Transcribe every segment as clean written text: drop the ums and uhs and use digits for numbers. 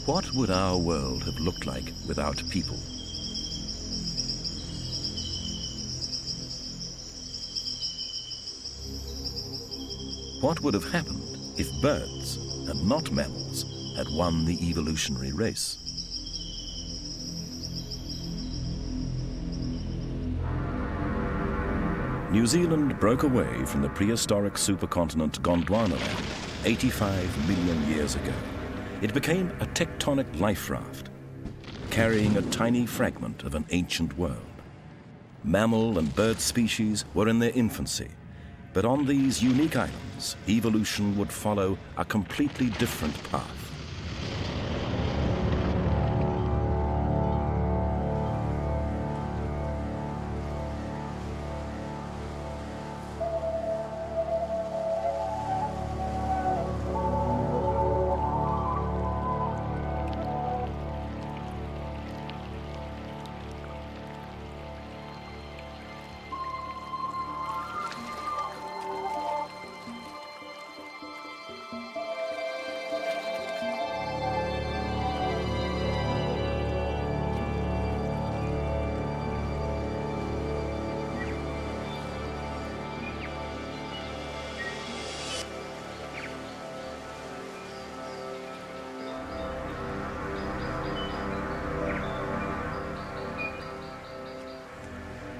What would our world have looked like without people? What would have happened if birds, and not mammals, had won the evolutionary race? New Zealand broke away from the prehistoric supercontinent Gondwana land 85 million years ago. It became a tectonic life raft, carrying a tiny fragment of an ancient world. Mammal and bird species were in their infancy, but on these unique islands, evolution would follow a completely different path.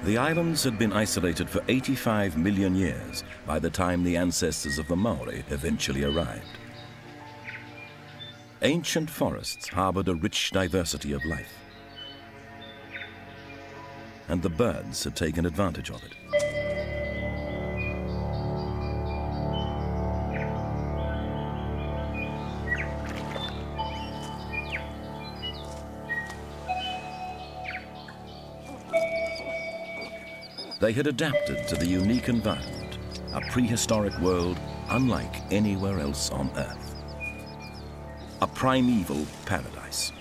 The islands had been isolated for 85 million years by the time the ancestors of the Maori eventually arrived. Ancient forests harbored a rich diversity of life, and the birds had taken advantage of it. They had adapted to the unique environment, a prehistoric world unlike anywhere else on Earth. A primeval paradise.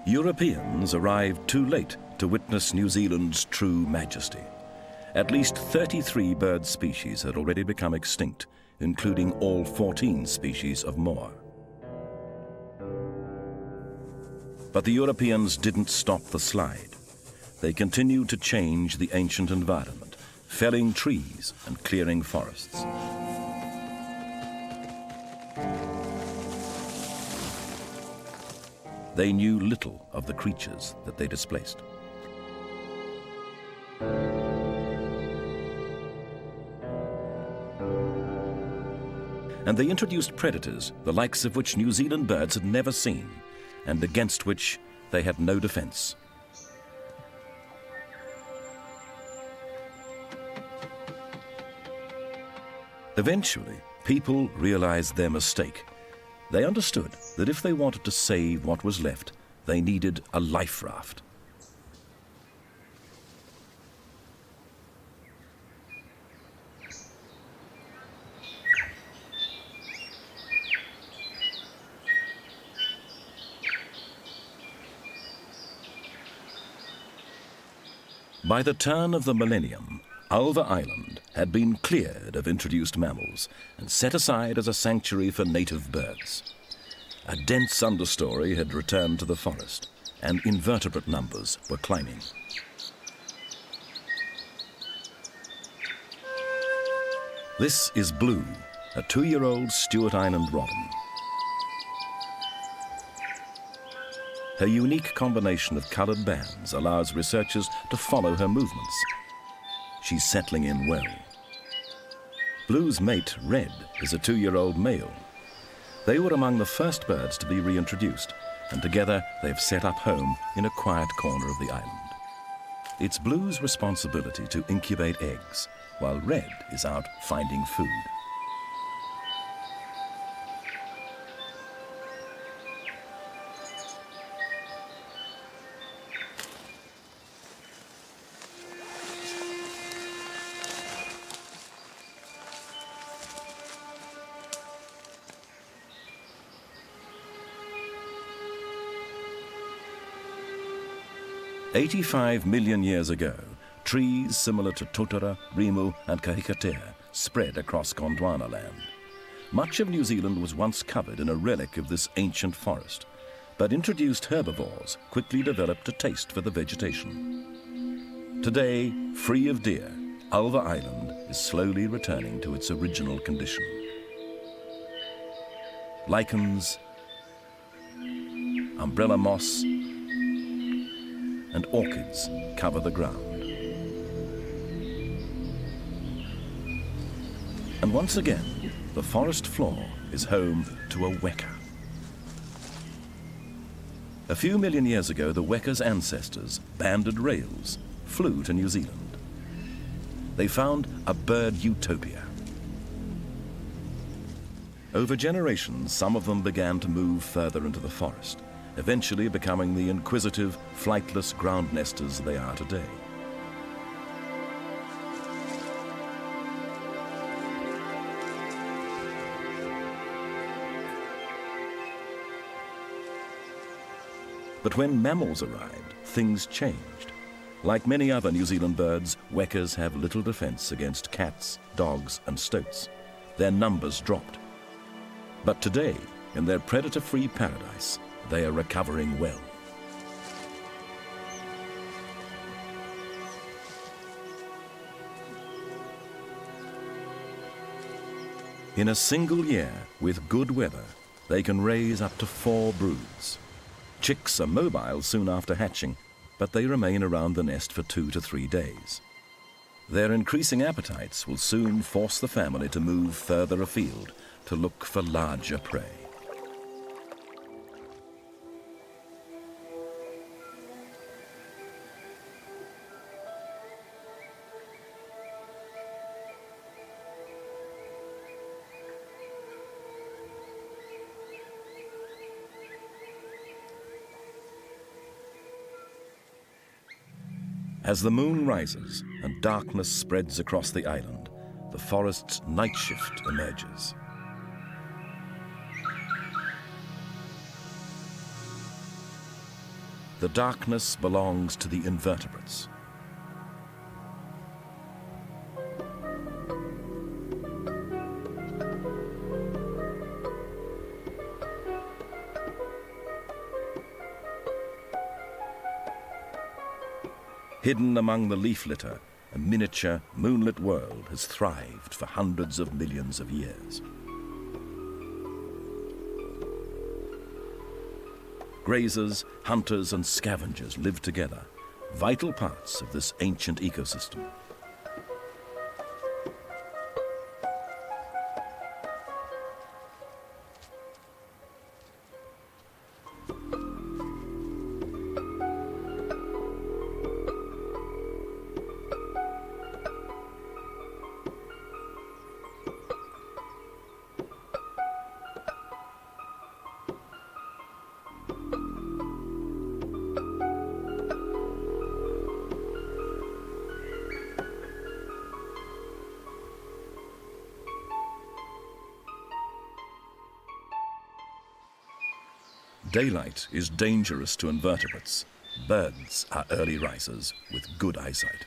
Europeans arrived too late to witness New Zealand's true majesty. At least 33 bird species had already become extinct, including all 14 species of moa. But the Europeans didn't stop the slide. They continued to change the ancient environment, felling trees and clearing forests. They knew little of the creatures that they displaced. And they introduced predators, the likes of which New Zealand birds had never seen, and against which they had no defense. Eventually, people realized their mistake. They understood that if they wanted to save what was left, they needed a life raft. By the turn of the millennium, Ulva Island had been cleared of introduced mammals and set aside as a sanctuary for native birds. A dense understory had returned to the forest, and invertebrate numbers were climbing. This is Blue, a 2-year-old Stewart Island robin. Her unique combination of colored bands allows researchers to follow her movements. She's settling in well. Blue's mate, Red, is a 2-year-old male. They were among the first birds to be reintroduced, and together they've set up home in a quiet corner of the island. It's Blue's responsibility to incubate eggs, while Red is out finding food. "85 million years ago, Trees similar to Totara, Rimu and Kahikatea spread across Gondwana land. Much of New Zealand was once covered in a relic of this ancient forest, but introduced herbivores quickly developed a taste for the vegetation. Today, free of deer, Ulva Island is slowly returning to its original condition. Lichens, umbrella moss, and orchids cover the ground. And once again, the forest floor is home to a weka. A few million years ago, the weka's ancestors, banded rails, flew to New Zealand. They found a bird utopia. Over generations, some of them began to move further into the forest, eventually becoming the inquisitive, flightless ground nesters they are today. But when mammals arrived, things changed. Like many other New Zealand birds, wekas have little defense against cats, dogs, and stoats. Their numbers dropped. But today, in their predator-free paradise, they are recovering well. In a single year, with good weather, they can raise up to 4 broods. Chicks are mobile soon after hatching, but they remain around the nest for 2 to 3 days. Their increasing appetites will soon force the family to move further afield to look for larger prey. As the moon rises and darkness spreads across the island, the forest's night shift emerges. The darkness belongs to the invertebrates. Hidden among the leaf litter, a miniature, moonlit world has thrived for hundreds of millions of years. Grazers, hunters, and scavengers live together, vital parts of this ancient ecosystem. Daylight is dangerous to invertebrates. Birds are early risers with good eyesight.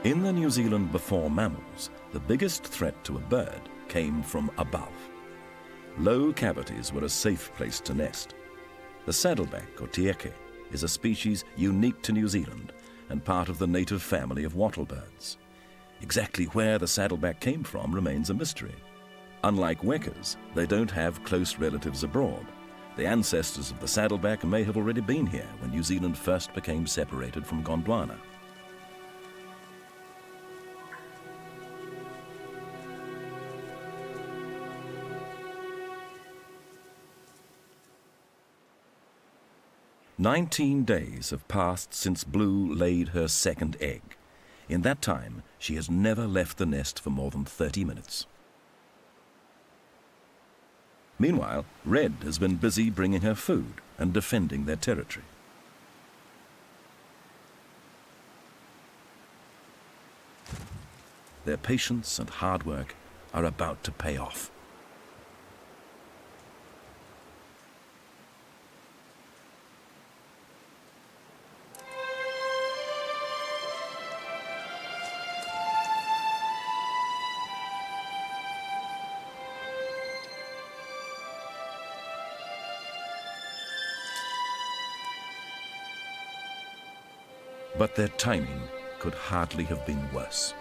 In the New Zealand before mammals, the biggest threat to a bird came from above. Low cavities were a safe place to nest. The saddleback, or tieke, is a species unique to New Zealand and part of the native family of wattlebirds. Exactly where the saddleback came from remains a mystery. Unlike wekas, they don't have close relatives abroad. The ancestors of the saddleback may have already been here when New Zealand first became separated from Gondwana. "19 days have passed since Blue laid her second egg. In that time, she has never left the nest for more than 30 minutes. Meanwhile, Red has been busy bringing her food and defending their territory. Their patience and hard work are about to pay off. But their timing could hardly have been worse.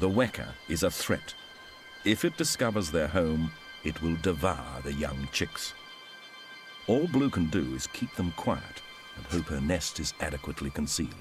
The weka is a threat. If it discovers their home, it will devour the young chicks. All Blue can do is keep them quiet and hope her nest is adequately concealed.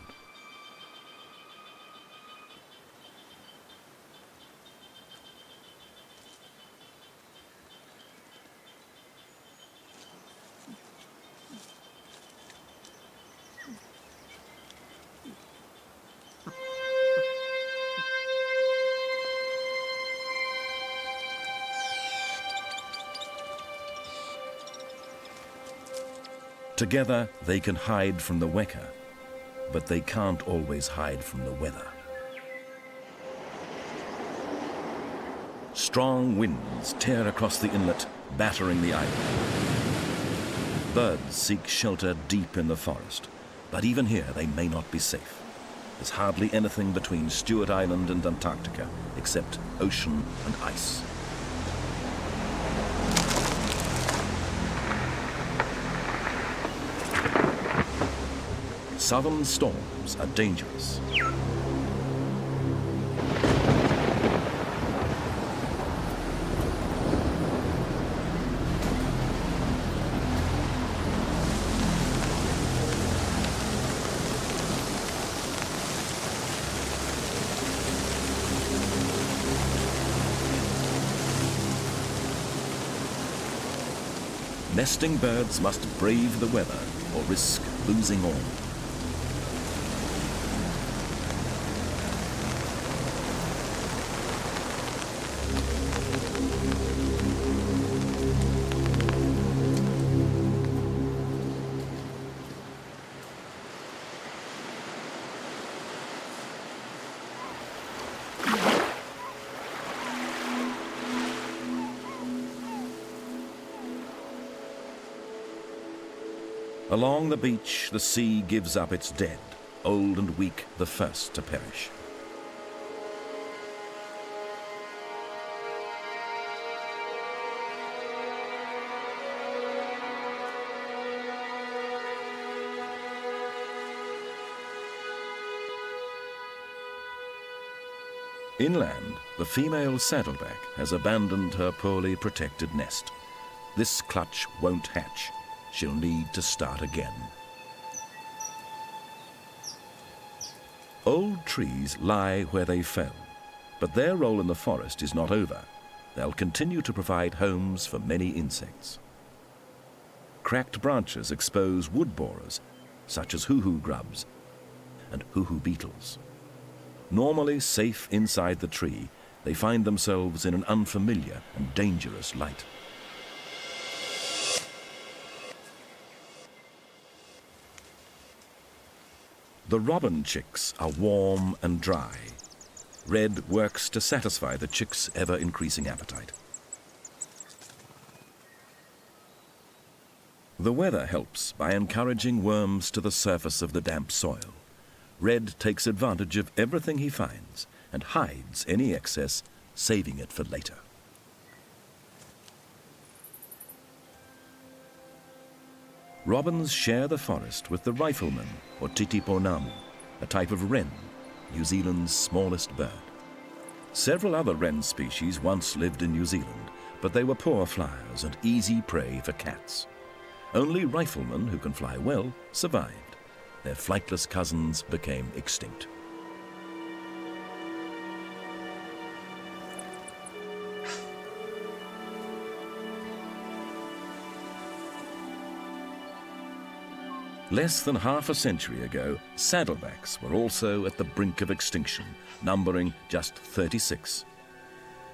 Together, they can hide from the weka, but they can't always hide from the weather. Strong winds tear across the inlet, battering the island. Birds seek shelter deep in the forest, but even here they may not be safe. There's hardly anything between Stewart Island and Antarctica except ocean and ice. Southern storms are dangerous. Nesting birds must brave the weather or risk losing all. Along the beach, the sea gives up its dead, old and weak, the first to perish. Inland, the female saddleback has abandoned her poorly protected nest. This clutch won't hatch. She'll need to start again. Old trees lie where they fell, but their role in the forest is not over. They'll continue to provide homes for many insects. Cracked branches expose wood borers, such as hoo-hoo grubs and hoo-hoo beetles. Normally safe inside the tree, they find themselves in an unfamiliar and dangerous light. The robin chicks are warm and dry. Red works to satisfy the chicks' ever-increasing appetite. The weather helps by encouraging worms to the surface of the damp soil. Red takes advantage of everything he finds and hides any excess, saving it for later. Robins share the forest with the rifleman, or titiponamu, a type of wren, New Zealand's smallest bird. Several other wren species once lived in New Zealand, but they were poor flyers and easy prey for cats. Only riflemen, who can fly well, survived. Their flightless cousins became extinct. Less than half a century ago, saddlebacks were also at the brink of extinction, numbering just 36.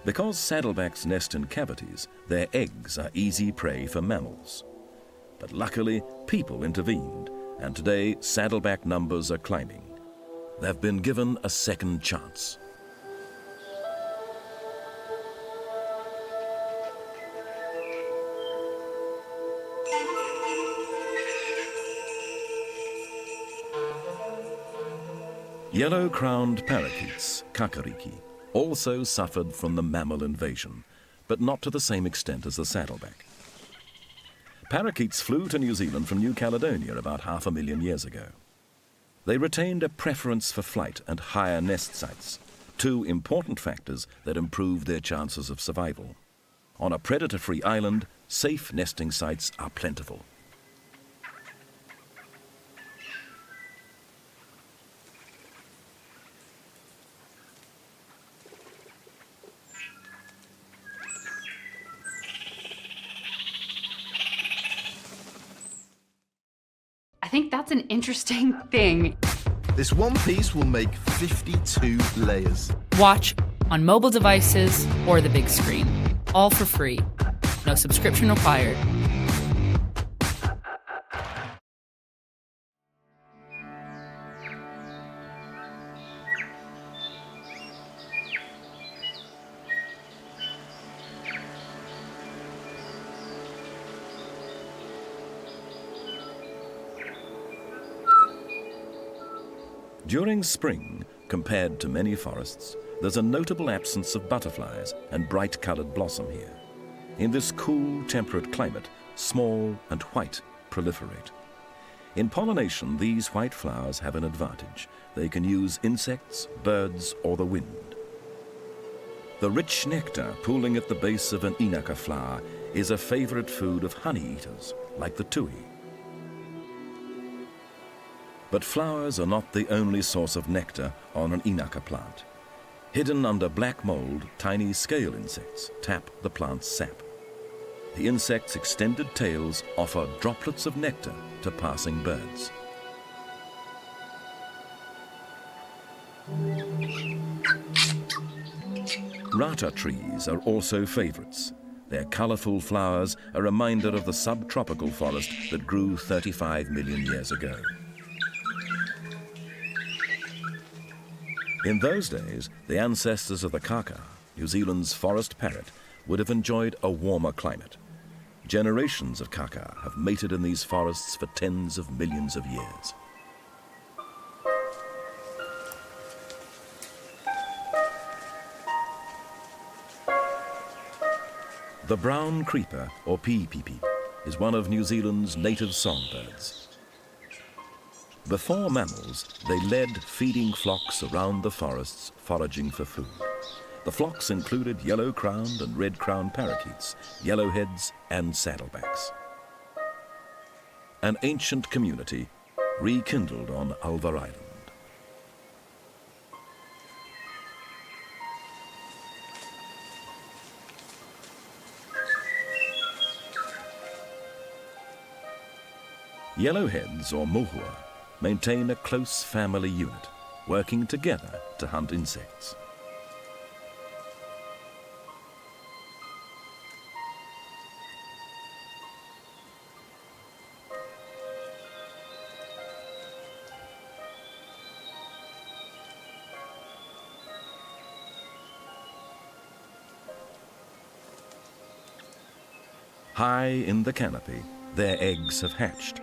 Because saddlebacks nest in cavities, their eggs are easy prey for mammals. But luckily, people intervened, and today saddleback numbers are climbing. They've been given a second chance. Yellow-crowned parakeets, kakariki, also suffered from the mammal invasion, but not to the same extent as the saddleback. Parakeets flew to New Zealand from New Caledonia about 500,000 years ago. They retained a preference for flight and higher nest sites, two important factors that improved their chances of survival. On a predator-free island, safe nesting sites are plentiful. I think that's an interesting thing. This one piece will make 52 layers. Watch on mobile devices or the big screen. All for free. No subscription required. During spring, compared to many forests, there's a notable absence of butterflies and bright-colored blossom here. In this cool, temperate climate, small and white proliferate. In pollination, these white flowers have an advantage. They can use insects, birds, or the wind. The rich nectar pooling at the base of an inaka flower is a favorite food of honey-eaters, like the tui. But flowers are not the only source of nectar on an inaka plant. Hidden under black mold, tiny scale insects tap the plant's sap. The insects' extended tails offer droplets of nectar to passing birds. Rata trees are also favorites. Their colorful flowers a reminder of the subtropical forest that grew 35 million years ago. In those days, the ancestors of the kaka, New Zealand's forest parrot, would have enjoyed a warmer climate. Generations of kaka have mated in these forests for tens of millions of years. The brown creeper, or piipipi, is one of New Zealand's native songbirds. Before mammals, they led feeding flocks around the forests foraging for food. The flocks included yellow-crowned and red-crowned parakeets, yellowheads, and saddlebacks. An ancient community rekindled on Ulva Island. Yellowheads, or mohua, maintain a close family unit, working together to hunt insects. High in the canopy, their eggs have hatched.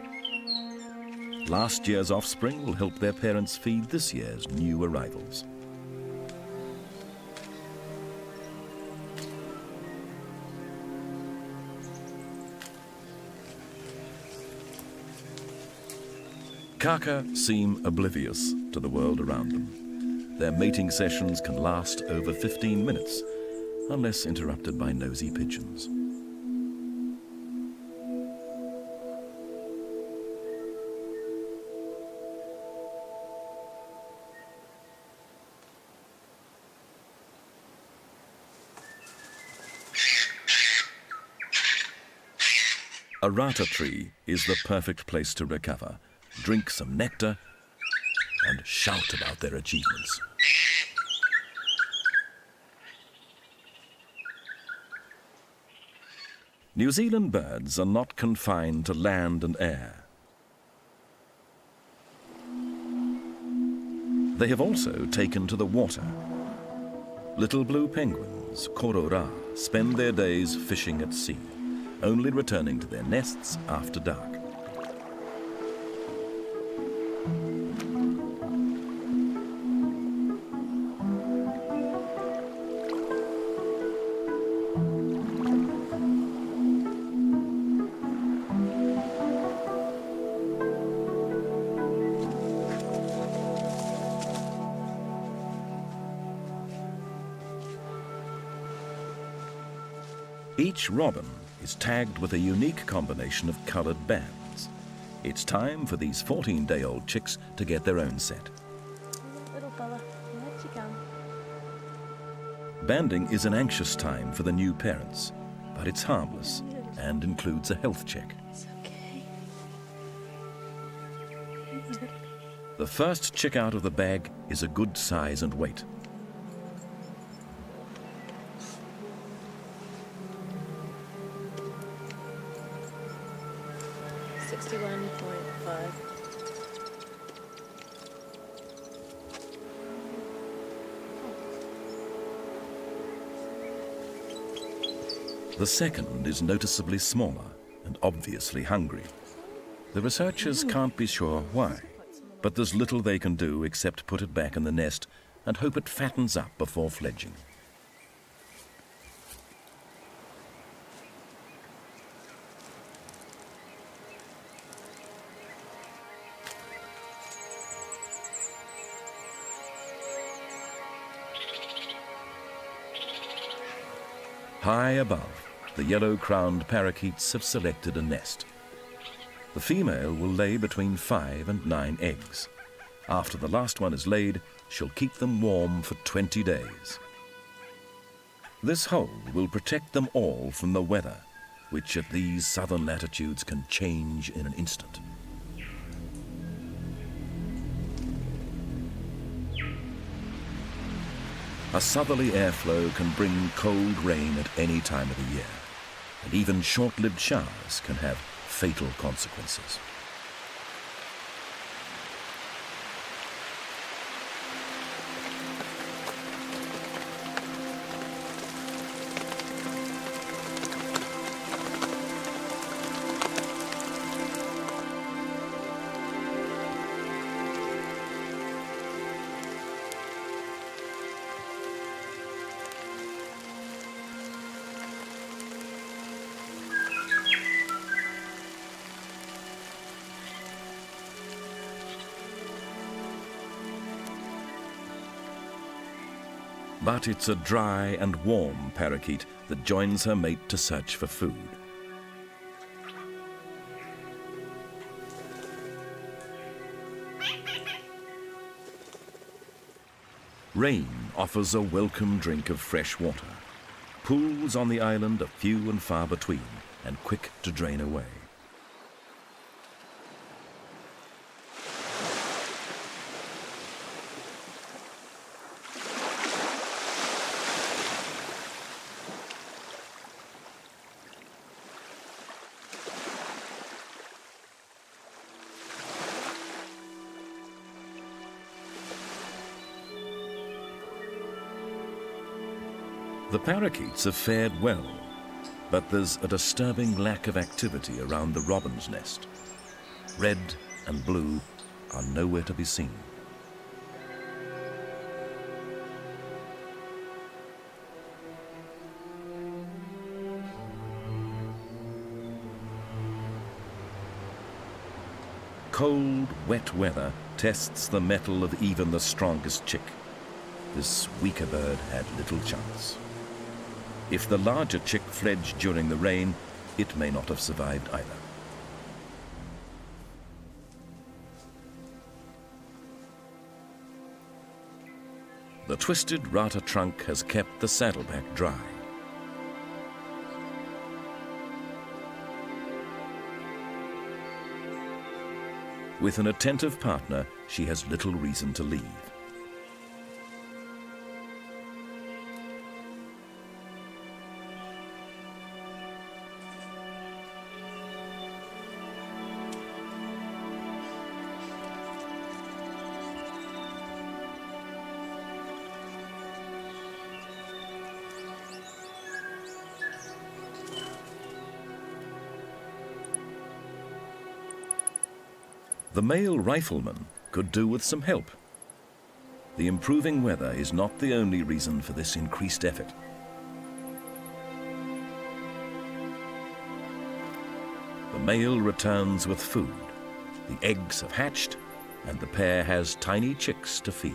Last year's offspring will help their parents feed this year's new arrivals. Kaka seem oblivious to the world around them. Their mating sessions can last over 15 minutes, unless interrupted by nosy pigeons. A rata tree is the perfect place to recover, drink some nectar, and shout about their achievements. New Zealand birds are not confined to land and air. They have also taken to the water. Little blue penguins, korora, spend their days fishing at sea, only returning to their nests after dark. Each robin is tagged with a unique combination of coloured bands. It's time for these 14-day-old chicks to get their own set. Little fella, let you come. Banding is an anxious time for the new parents, but it's harmless and includes a health check. It's okay. The first chick out of the bag is a good size and weight. The second is noticeably smaller and obviously hungry. The researchers can't be sure why, but there's little they can do except put it back in the nest and hope it fattens up before fledging. High above, the yellow-crowned parakeets have selected a nest. The female will lay between 5 and 9 eggs. After the last one is laid, she'll keep them warm for 20 days. This hole will protect them all from the weather, which at these southern latitudes can change in an instant. A southerly airflow can bring cold rain at any time of the year, and even short-lived showers can have fatal consequences. But it's a dry and warm parakeet that joins her mate to search for food. Rain offers a welcome drink of fresh water. Pools on the island are few and far between and quick to drain away. The parakeets have fared well, but there's a disturbing lack of activity around the robin's nest. Red and blue are nowhere to be seen. Cold, wet weather tests the mettle of even the strongest chick. This weaker bird had little chance. If the larger chick fledged during the rain, it may not have survived either. The twisted rata trunk has kept the saddleback dry. With an attentive partner, she has little reason to leave. The male rifleman could do with some help. The improving weather is not the only reason for this increased effort. The male returns with food. The eggs have hatched, and the pair has tiny chicks to feed.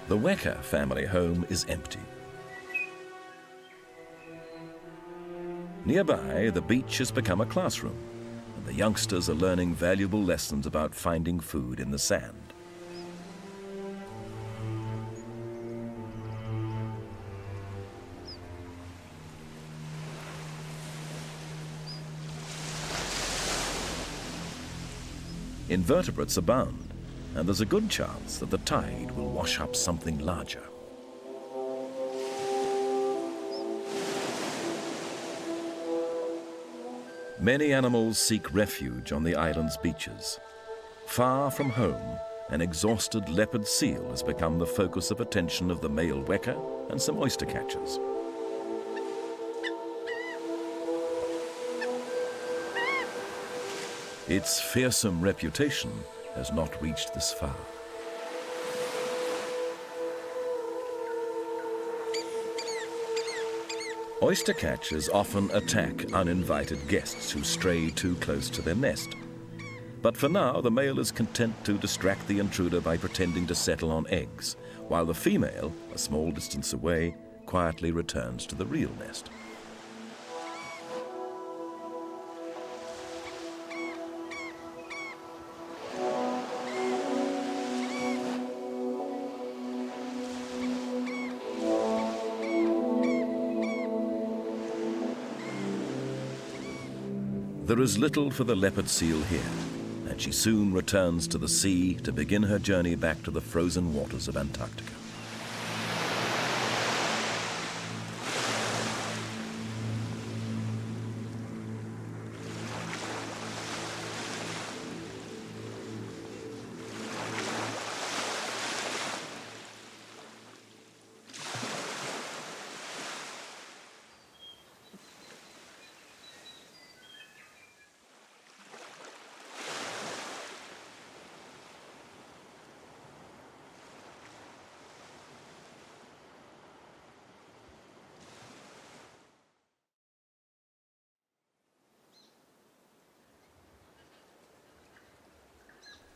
The Wecker family home is empty. Nearby, the beach has become a classroom, and the youngsters are learning valuable lessons about finding food in the sand. Invertebrates abound, and there's a good chance that the tide will wash up something larger. Many animals seek refuge on the island's beaches. Far from home, an exhausted leopard seal has become the focus of attention of the male Wecker and some oyster catchers. Its fearsome reputation has not reached this far. Oyster catchers often attack uninvited guests who stray too close to their nest. But for now, the male is content to distract the intruder by pretending to settle on eggs, while the female, a small distance away, quietly returns to the real nest. There is little for the leopard seal here, and she soon returns to the sea to begin her journey back to the frozen waters of Antarctica.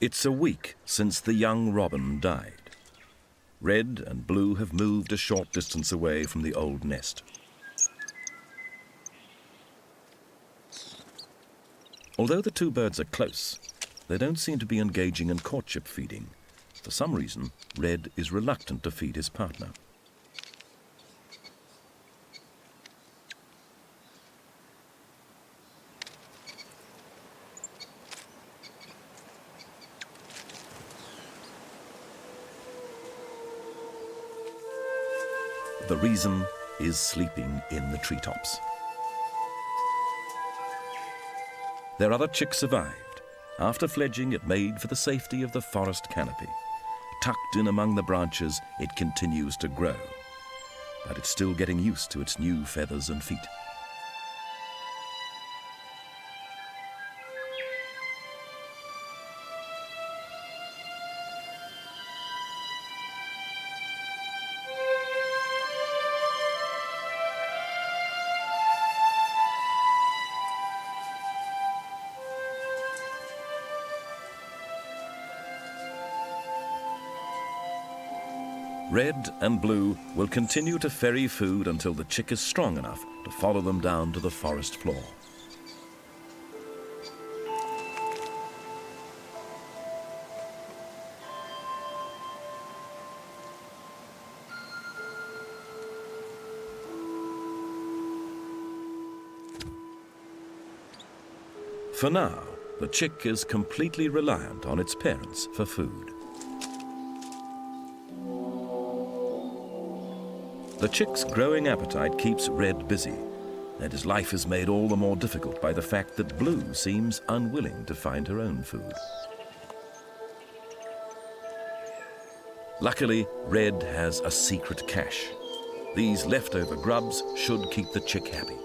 It's a week since the young robin died. Red and Blue have moved a short distance away from the old nest. Although the two birds are close, they don't seem to be engaging in courtship feeding. For some reason, Red is reluctant to feed his partner. The reason is sleeping in the treetops. Their other chick survived. After fledging, it made for the safety of the forest canopy. Tucked in among the branches, it continues to grow. But it's still getting used to its new feathers and feet. Red and Blue will continue to ferry food until the chick is strong enough to follow them down to the forest floor. For now, the chick is completely reliant on its parents for food. The chick's growing appetite keeps Red busy, and his life is made all the more difficult by the fact that Blue seems unwilling to find her own food. Luckily, Red has a secret cache. These leftover grubs should keep the chick happy.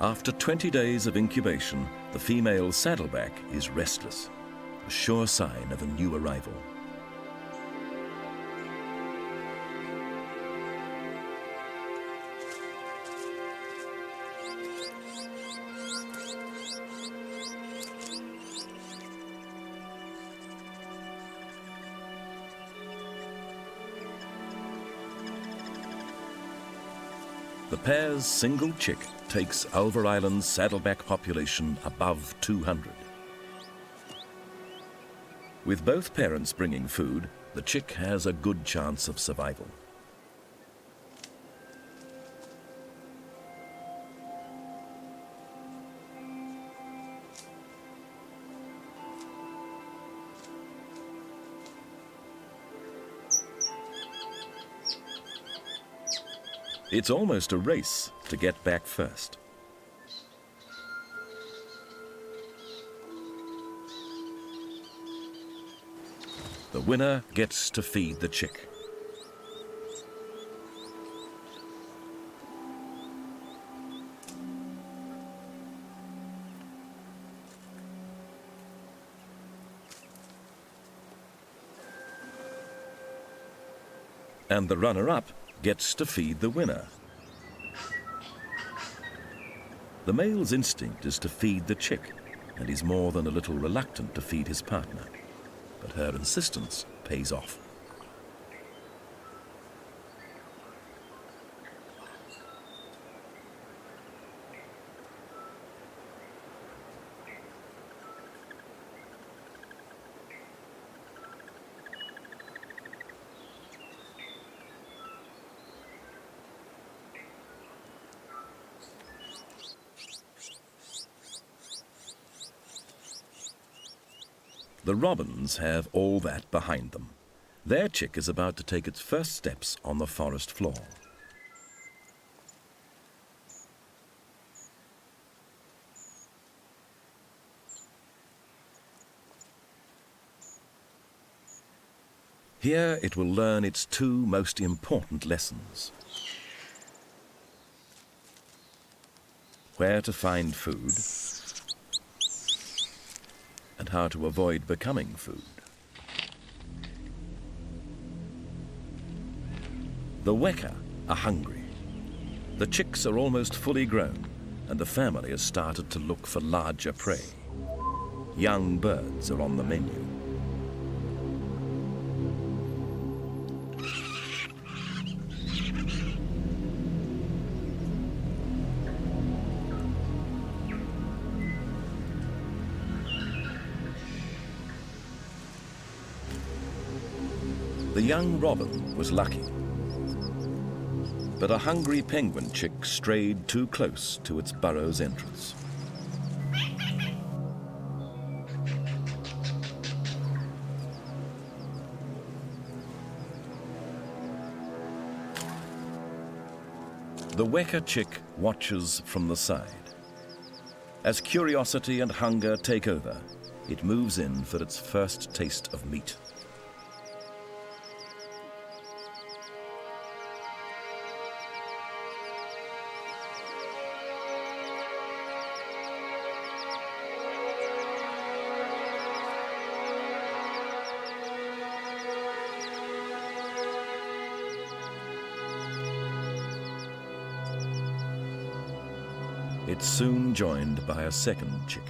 After 20 days of incubation, the female Saddleback is restless, a sure sign of a new arrival. The pair's single chick takes Ulver Island's Saddleback population above 200. With both parents bringing food, the chick has a good chance of survival. It's almost a race to get back first. The winner gets to feed the chick. And the runner-up gets to feed the winner. The male's instinct is to feed the chick, and he's more than a little reluctant to feed his partner. But her insistence pays off. The robins have all that behind them. Their chick is about to take its first steps on the forest floor. Here it will learn its two most important lessons: where to find food, and how to avoid becoming food. The weka are hungry. The chicks are almost fully grown, and the family has started to look for larger prey. Young birds are on the menu. The young robin was lucky, but a hungry penguin chick strayed too close to its burrow's entrance. The weka chick watches from the side. As curiosity and hunger take over, it moves in for its first taste of meat. It's soon joined by a second chick.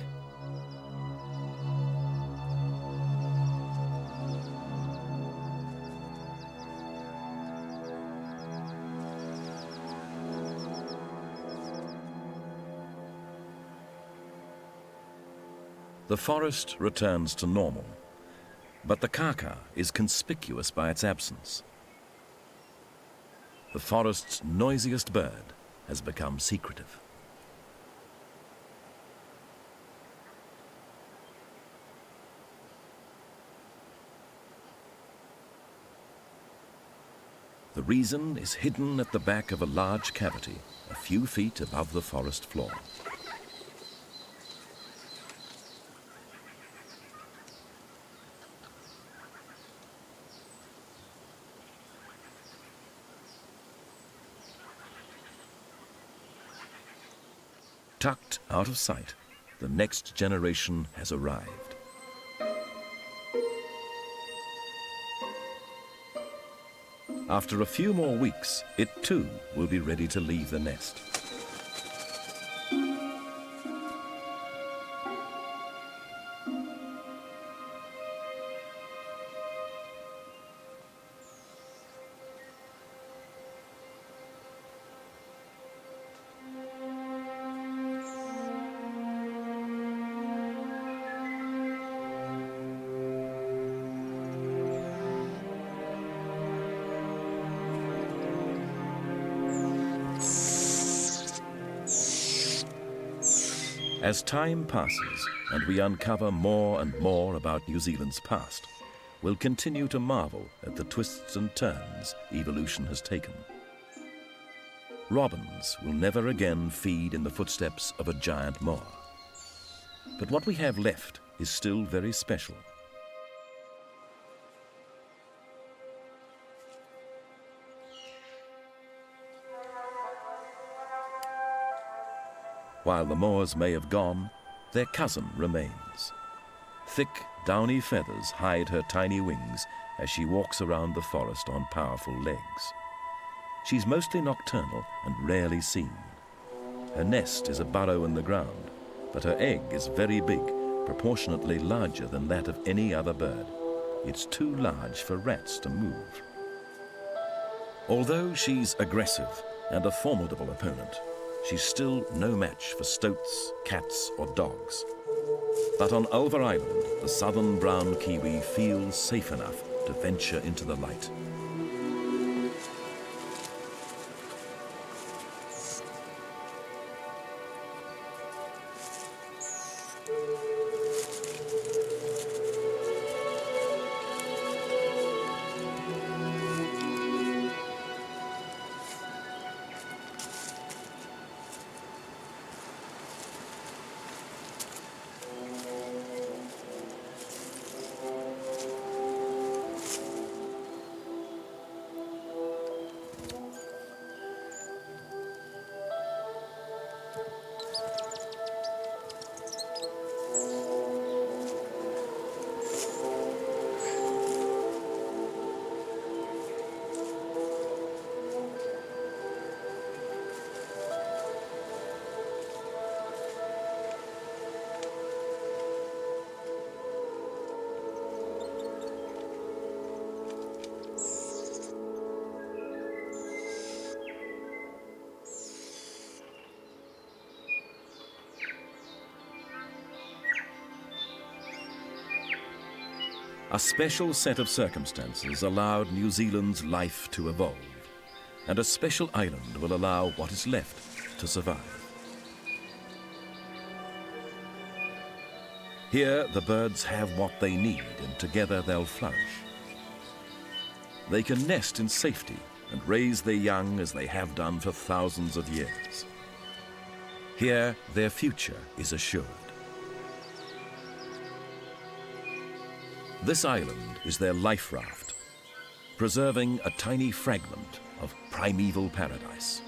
The forest returns to normal, but the kaka is conspicuous by its absence. The forest's noisiest bird has become secretive. The reason is hidden at the back of a large cavity, a few feet above the forest floor. Tucked out of sight, the next generation has arrived. After a few more weeks, it too will be ready to leave the nest. As time passes and we uncover more and more about New Zealand's past, we'll continue to marvel at the twists and turns evolution has taken. Robins will never again feed in the footsteps of a giant moa. But what we have left is still very special. While the moas may have gone, their cousin remains. Thick, downy feathers hide her tiny wings as she walks around the forest on powerful legs. She's mostly nocturnal and rarely seen. Her nest is a burrow in the ground, but her egg is very big, proportionately larger than that of any other bird. It's too large for rats to move. Although she's aggressive and a formidable opponent, she's still no match for stoats, cats, or dogs. But on Ulva Island, the southern brown kiwi feels safe enough to venture into the light. A special set of circumstances allowed New Zealand's life to evolve, and a special island will allow what is left to survive. Here, the birds have what they need, and together they'll flourish. They can nest in safety and raise their young as they have done for thousands of years. Here, their future is assured. This island is their life raft, preserving a tiny fragment of primeval paradise.